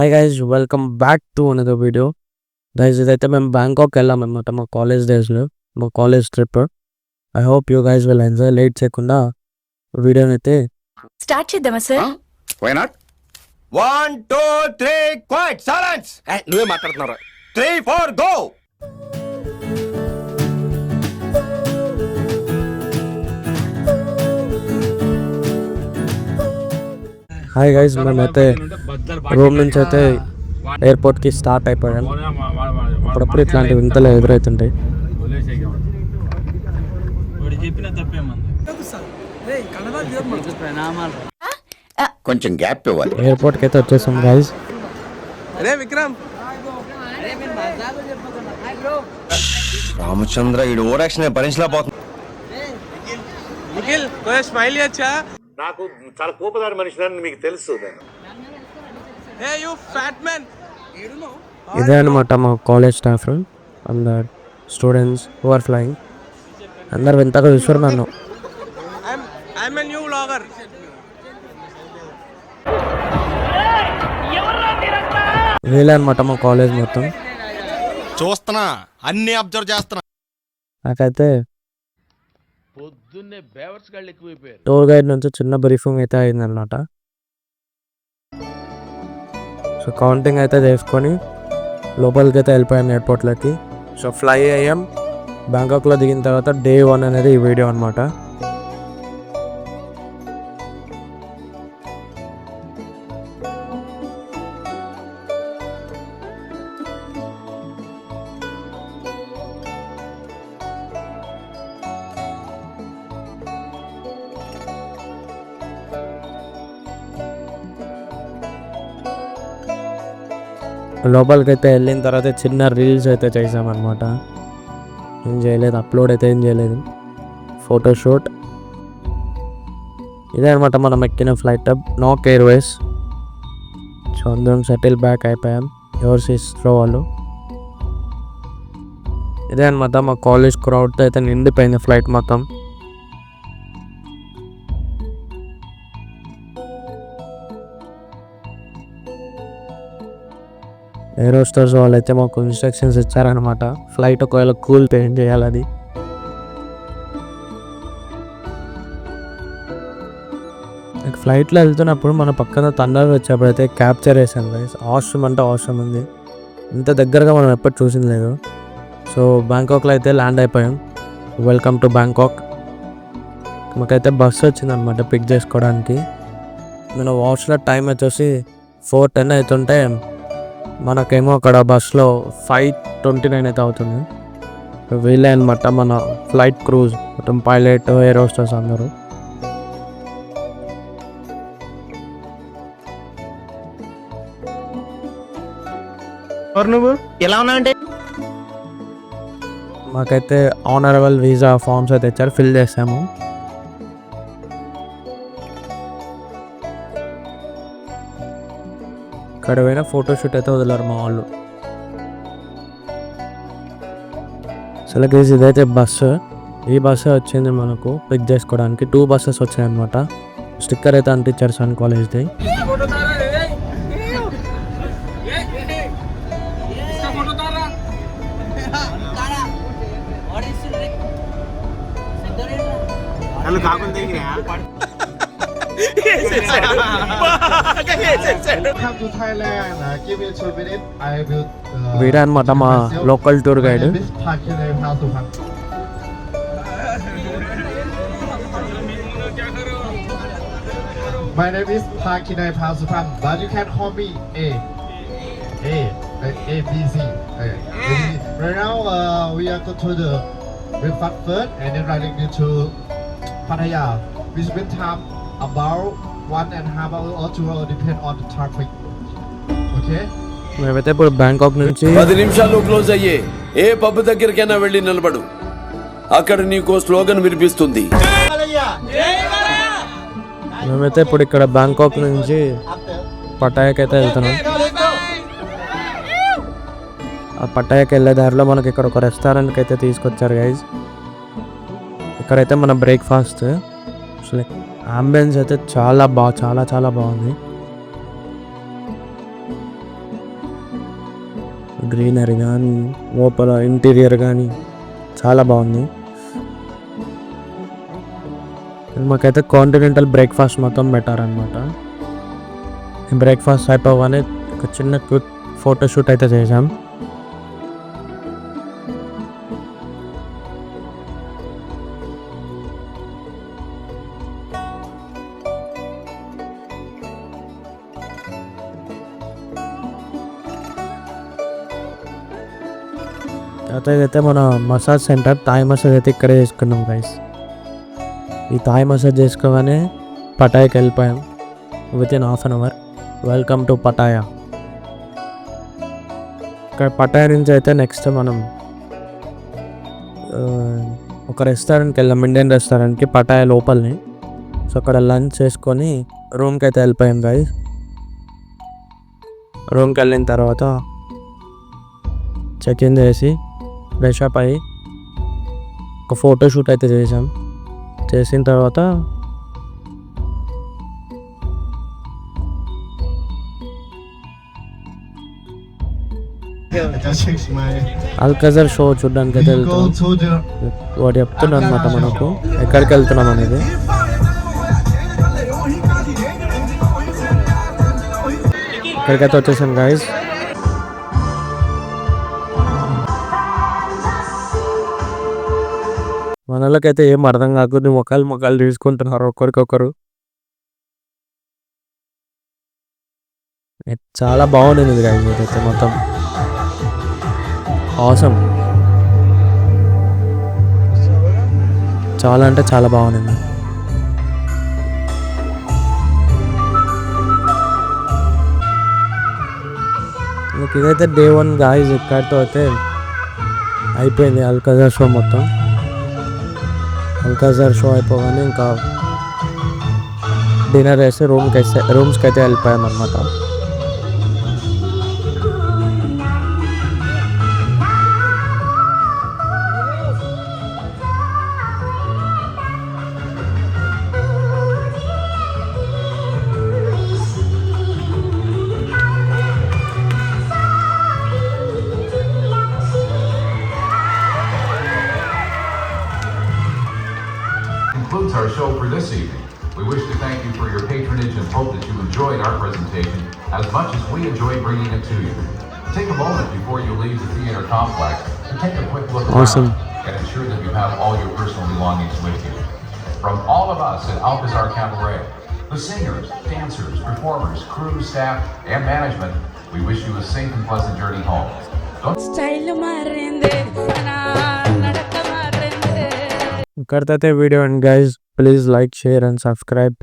Hi guys, welcome back to another video. Guys, ఇదైతే మేము Bangkok వెళ్ళాం అనమాట మా కాలేజ్ డేస్లో, మా college trip. I hope you guys will enjoy. Late చేయకుండా వీడియోని అయితే స్టార్ట్ చేద్దామా sir? Why not? 1 2 3 quiet silence. నువ్వే మాట్లాడుతున్నారా? 3 4 గో. హాయ్ గైస్, మేమైతే రూమ్ నుంచి అయితే ఎయిర్పోర్ట్కి స్టార్ట్ అయిపోయాం. అప్పుడప్పుడు ఇట్లాంటి వింతలు ఎదురవుతుంటాయి. కొంచెం గ్యాప్ ఇవ్వాలి. ఎయిర్పోర్ట్కి అయితే వచ్చేసాం గైస్. రామచంద్ర ఈడు ఓవరాక్షన్ భరించలేకపోతుంది. నాకు చాలా కోపదారి మనిషి మీకు తెలుసు. ఇదే అనమాట మా college staff and students who are flying. అందరు వింతగా చూస్తారు నన్ను. వీలే అనమాట మా కాలేజ్ మొత్తం. చూస్తున్నా, అన్ని అబ్జర్వ్ చేస్తున్నా. నాకైతే టూర్ గైడ్ నుంచి చిన్న బ్రీఫింగ్ అయితే అయిందనమాట. సో కౌంటింగ్ అయితే చేసుకొని లోపలికి అయితే వెళ్ళిపోయాను ఎయిర్పోర్ట్లోకి. సో ఫ్లై అయ్యాం. బ్యాంకాక్లో దిగిన తర్వాత డే 1 అనేది ఈ వీడియో అనమాట. లోపలికి అయితే వెళ్ళిన తర్వాత చిన్న రీల్స్ అయితే చేసామన్నమాట. ఏం చేయలేదు, అప్లోడ్ అయితే ఏం చేయలేదు. ఫోటోషూట్ ఇదే అనమాట మనం ఎక్కిన ఫ్లైట్, నాక్ ఎయిర్వేస్. సో అందరం సెటిల్ బ్యాక్ అయిపోయాం ఎవరు ఇస్రో వాళ్ళు. ఇదే అనమాట మా కాలేజ్ క్రౌడ్తో అయితే నిండిపోయింది ఫ్లైట్ మొత్తం. ఎయిర్ హోస్టర్స్ వాళ్ళు అయితే మాకు ఇన్స్ట్రక్షన్స్ ఇచ్చారనమాట. ఫ్లైట్ ఒకవేళ కూల్తే ఏం చేయాలని. ఫ్లైట్లో వెళ్తున్నప్పుడు మన పక్కన థండర్ వచ్చేప్పుడు అయితే క్యాప్చర్ చేశాను గైస్. అవసరం అంటే అవసరం ఉంది. ఇంత దగ్గరగా మనం ఎప్పుడు చూసింది లేదు. సో బ్యాంకాక్లో అయితే ల్యాండ్ అయిపోయాం. Welcome to Bangkok. మాకైతే బస్సు వచ్చిందనమాట పిక్ చేసుకోవడానికి. నేను వాచ్లో టైం వచ్చేసి 4:10 అవుతుంటే మనకేమో అక్కడ బస్లో 5:29 అయితే అవుతుంది. వీళ్ళే అనమాట మన ఫ్లైట్ క్రూజ్ మొత్తం, పైలట్, ఎయిర్ హోస్టర్స్ అందరూ. నువ్వు ఎలా ఉన్నావంటే మాకైతే ఆనరబుల్ వీసా ఫామ్స్ అయితే ఇచ్చారు, ఫిల్ చేసాము. ఇక్కడ పోయినా ఫోటోషూట్ అయితే వదిలేరు మా వాళ్ళు. అసలు గైస్ ఇదైతే బస్సు. ఈ బస్సు వచ్చింది మనకు పిక్ చేసుకోవడానికి. 2 బస్సెస్ వచ్చాయి అనమాట. స్టిక్కర్ అయితే అంటించారు సన్ కాలేజ్ది. వీడే అనమాట మా local tour guide. My name is Parkinai Pasupan, but you can call me ABC. Right now, we are going to the breakfast first, and then riding to Pattaya. We spend time about 1.5 hours or 2 hours, depend on the traffic. Okay? మేమైతే ఇప్పుడు Bangkok నుంచి 10 నిమిషాల్లో close అయ్యే ఏ pub దగ్గరికైనా వెళ్ళి నిలబడు. అక్కడ నీకు slogan వినిపిస్తుంది. మేమైతే ఇప్పుడు ఇక్కడ బ్యాంకాక్ నుంచి పటాయాకి అయితే వెళ్తున్నాం. ఆ పటాయాకి వెళ్ళే దారిలో మనకి ఇక్కడ ఒక రెస్టారెంట్కి అయితే తీసుకొచ్చారు గైజ్. ఇక్కడైతే మన బ్రేక్ఫాస్ట్. అసలు అంబియన్స్ అయితే చాలా బాగుంది. గ్రీనరీ కానీ లోపల ఇంటీరియర్ కానీ చాలా బాగుంది. మాకైతే కాంటినెంటల్ బ్రేక్ఫాస్ట్ మొత్తం పెట్టారనమాట. బ్రేక్ఫాస్ట్ అయిపోగానే ఒక చిన్న క్విక్ ఫోటోషూట్ అయితే చేసాం. అయితే మన మసాజ్ సెంటర్ థాయ్ మసాజ్ అయితే ఇక్కడే చేసుకున్నాం గైస్. ఈ థాయ్ మసాజ్ చేసుకోగానే పటాయాకి వెళ్ళిపోయాం within half an hour. Welcome to Pattaya. ఇక్కడ పటాయా నుంచి అయితే నెక్స్ట్ మనం ఒక రెస్టారెంట్కి వెళ్ళాం, ఇండియన్ రెస్టారెంట్కి పటాయా లోపలని. సో అక్కడ లంచ్ చేసుకొని రూమ్కి అయితే వెళ్ళిపోయాం గైస్. రూమ్కి వెళ్ళిన తర్వాత చెక్ ఇన్ చేసి ఫ్రెష్ అప్ అయ్యి ఒక ఫోటోషూట్ అయితే చేసాం. చేసిన తర్వాత అల్కజర్ షో చూడడానికి అయితే We go వెళ్తున్నాం. to the వాడు చెప్తున్నా అనమాట మనకు ఎక్కడికి వెళ్తున్నాం అనేది. ఇక్కడికైతే వచ్చేసాం గైస్. మనలకైతే ఏం అర్థం కాకుండా మొక్కలు తీసుకుంటున్నారు ఒక్కరికొకరు. చాలా బాగుంది ఇది గైస్. ఇదైతే మొత్తం ఆసమ్, చాలా అంటే చాలా బాగుంది. ఇదైతే డే 1 గాయస్. ఇక్కడితో అయితే అయిపోయింది అల్కజర్ షో మొత్తం. అల్కజర్ షో అయిపోగానే ఇంకా డిన్నర్ వేసి రూమ్స్కి అయితే వెళ్ళిపోయాం అనమాట. Concludes our show for this evening. We wish to thank you for your patronage and hope that you enjoyed our presentation as much as we enjoyed bringing it to you. Take a moment before you leave the theater complex to take a quick look Awesome. around and ensure that you have all your personal belongings with you. From all of us at Alcazar Cabaret, the singers, dancers, performers, crew, staff, and management, we wish you a safe and pleasant journey home. Style మారిందే నా నడక మారిందే. ఇక్కడితో అయితే video and guys please like, share and subscribe.